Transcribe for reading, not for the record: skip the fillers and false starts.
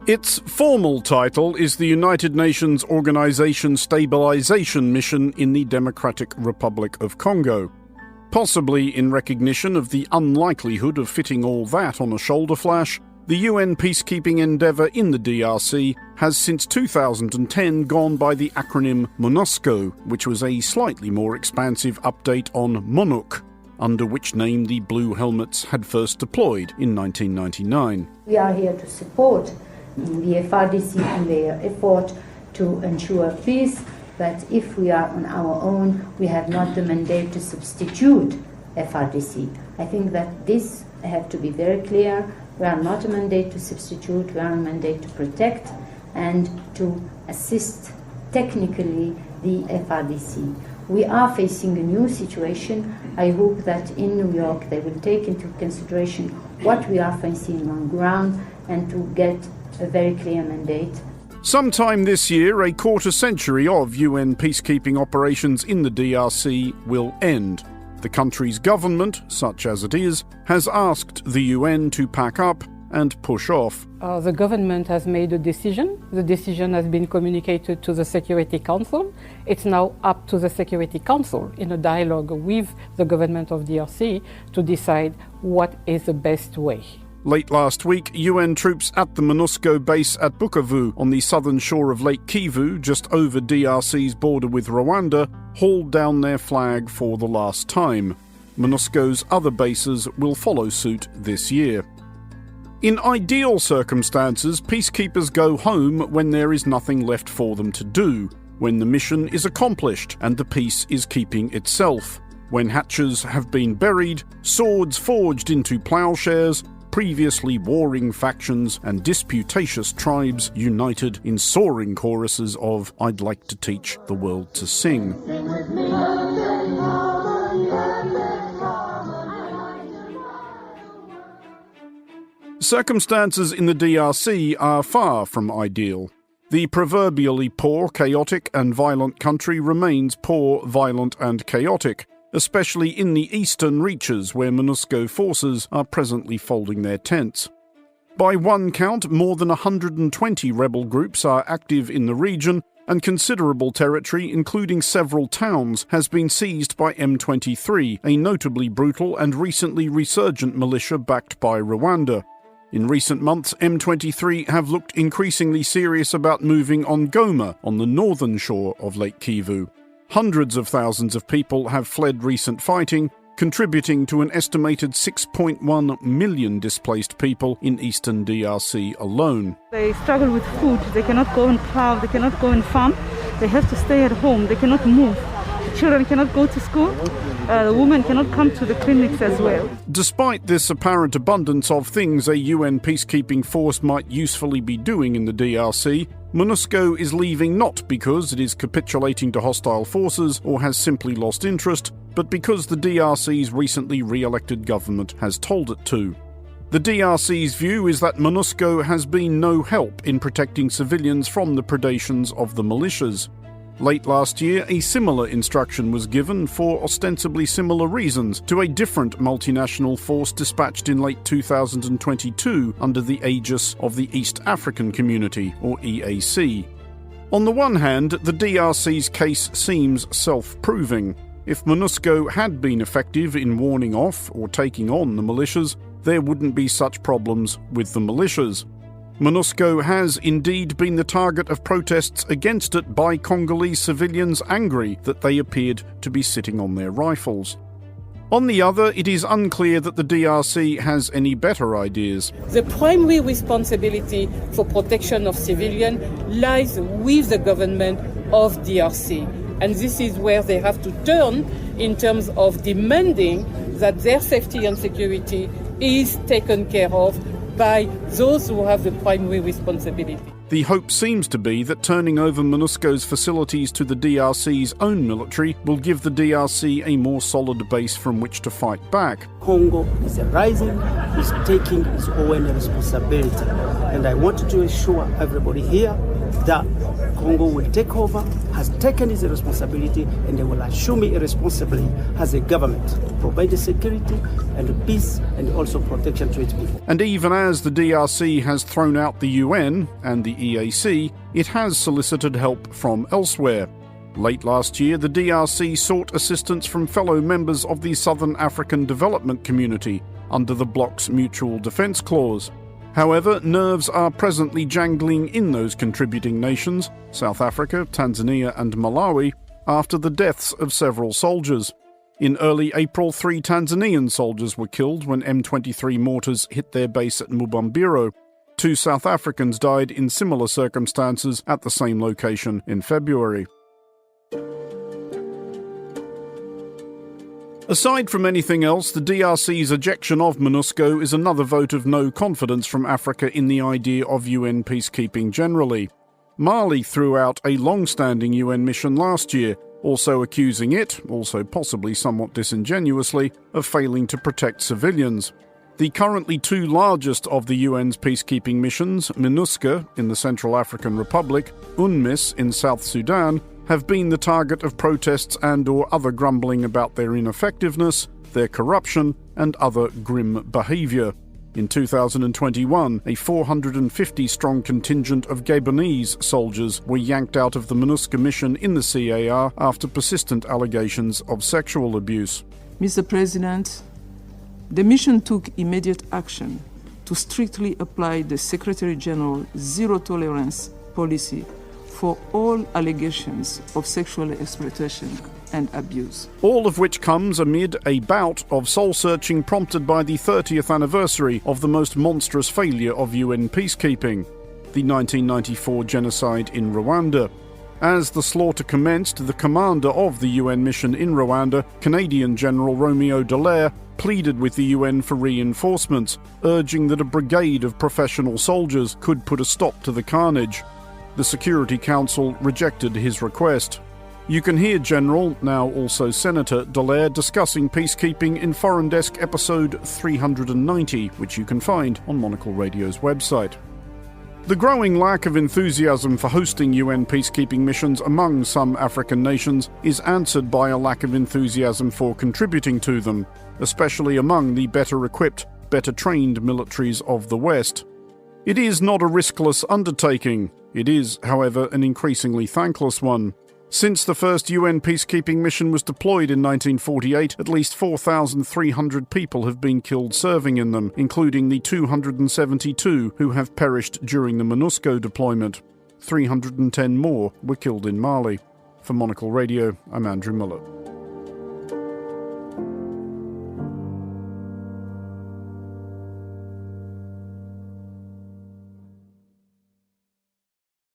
Its formal title is the United Nations Organization Stabilization Mission in the Democratic Republic of Congo. Possibly in recognition of the unlikelihood of fitting all that on a shoulder flash, the UN peacekeeping endeavour in the DRC has since 2010 gone by the acronym MONUSCO, which was a slightly more expansive update on Monocle, under which name the Blue Helmets had first deployed in 1999. We are here to support the FRDC in their effort to ensure peace, but if we are on our own, we have not the mandate to substitute FRDC. I think that this has to be very clear. We are not a mandate to substitute, we are a mandate to protect and to assist technically the FRDC. We are facing a new situation. I hope that in New York they will take into consideration what we are facing on ground and to get a very clear mandate. Sometime this year, a quarter-century of UN peacekeeping operations in the DRC will end. The country's government, such as it is, has asked the UN to pack up and push off. The government has made a decision. The decision has been communicated to the Security Council. It's now up to the Security Council, in a dialogue with the government of DRC, to decide what is the best way. Late last week, UN troops at the MONUSCO base at Bukavu on the southern shore of Lake Kivu, just over DRC's border with Rwanda, hauled down their flag for the last time. MONUSCO's other bases will follow suit this year. In ideal circumstances, peacekeepers go home when there is nothing left for them to do, when the mission is accomplished and the peace is keeping itself, when hatches have been buried, swords forged into plowshares, previously warring factions and disputatious tribes united in soaring choruses of "I'd like to teach the world to sing." Circumstances in the DRC are far from ideal. The proverbially poor, chaotic and violent country remains poor, violent and chaotic, especially in the eastern reaches where MONUSCO forces are presently folding their tents. By one count, more than 120 rebel groups are active in the region, and considerable territory, including several towns, has been seized by M23, a notably brutal and recently resurgent militia backed by Rwanda. In recent months, M23 have looked increasingly serious about moving on Goma, on the northern shore of Lake Kivu. Hundreds of thousands of people have fled recent fighting, contributing to an estimated 6.1 million displaced people in eastern DRC alone. They struggle with food, they cannot go and plow, they cannot go and farm, they have to stay at home, they cannot move. The children cannot go to school, the women cannot come to the clinics as well. Despite this apparent abundance of things a UN peacekeeping force might usefully be doing in the DRC, MONUSCO is leaving not because it is capitulating to hostile forces or has simply lost interest, but because the DRC's recently re-elected government has told it to. The DRC's view is that MONUSCO has been no help in protecting civilians from the predations of the militias. Late last year, a similar instruction was given for ostensibly similar reasons to a different multinational force dispatched in late 2022 under the aegis of the East African Community, or EAC. On the one hand, the DRC's case seems self-proving. If MONUSCO had been effective in warning off or taking on the militias, there wouldn't be such problems with the militias. MONUSCO has indeed been the target of protests against it by Congolese civilians angry that they appeared to be sitting on their rifles. On the other, it is unclear that the DRC has any better ideas. The primary responsibility for protection of civilians lies with the government of DRC. And this is where they have to turn in terms of demanding that their safety and security is taken care of by those who have the primary responsibility. The hope seems to be that turning over MONUSCO's facilities to the DRC's own military will give the DRC a more solid base from which to fight back. Congo is rising, is taking its own responsibility. And I want to assure everybody here that Congo will take over, has taken its responsibility, and they will assume it irresponsibly as a government to provide the security and the peace and also protection to its people. And even as the DRC has thrown out the UN and the EAC, it has solicited help from elsewhere. Late last year, the DRC sought assistance from fellow members of the Southern African Development Community under the bloc's Mutual Defence Clause. However, nerves are presently jangling in those contributing nations, South Africa, Tanzania and Malawi, after the deaths of several soldiers. In early April, 3 Tanzanian soldiers were killed when M23 mortars hit their base at Mubambiro. 2 South Africans died in similar circumstances at the same location in February. Aside from anything else, the DRC's ejection of MONUSCO is another vote of no confidence from Africa in the idea of UN peacekeeping generally. Mali threw out a long-standing UN mission last year, also accusing it, also possibly somewhat disingenuously, of failing to protect civilians. The currently 2 largest of the UN's peacekeeping missions, MINUSCA in the Central African Republic, UNMISS in South Sudan, have been the target of protests and/or other grumbling about their ineffectiveness, their corruption, and other grim behaviour. In 2021, a 450-strong contingent of Gabonese soldiers were yanked out of the MONUSCO mission in the CAR after persistent allegations of sexual abuse. Mr. President, the mission took immediate action to strictly apply the Secretary General zero-tolerance policy for all allegations of sexual exploitation and abuse. All of which comes amid a bout of soul-searching prompted by the 30th anniversary of the most monstrous failure of UN peacekeeping, the 1994 genocide in Rwanda. As the slaughter commenced, the commander of the UN mission in Rwanda, Canadian General Romeo Dallaire, pleaded with the UN for reinforcements, urging that a brigade of professional soldiers could put a stop to the carnage. The Security Council rejected his request. You can hear General, now also Senator, Dallaire discussing peacekeeping in Foreign Desk episode 390, which you can find on Monocle Radio's website. The growing lack of enthusiasm for hosting UN peacekeeping missions among some African nations is answered by a lack of enthusiasm for contributing to them, especially among the better-equipped, better-trained militaries of the West. It is not a riskless undertaking. It is, however, an increasingly thankless one. Since the first UN peacekeeping mission was deployed in 1948, at least 4,300 people have been killed serving in them, including the 272 who have perished during the MONUSCO deployment. 310 more were killed in Mali. For Monocle Radio, I'm Andrew Mueller.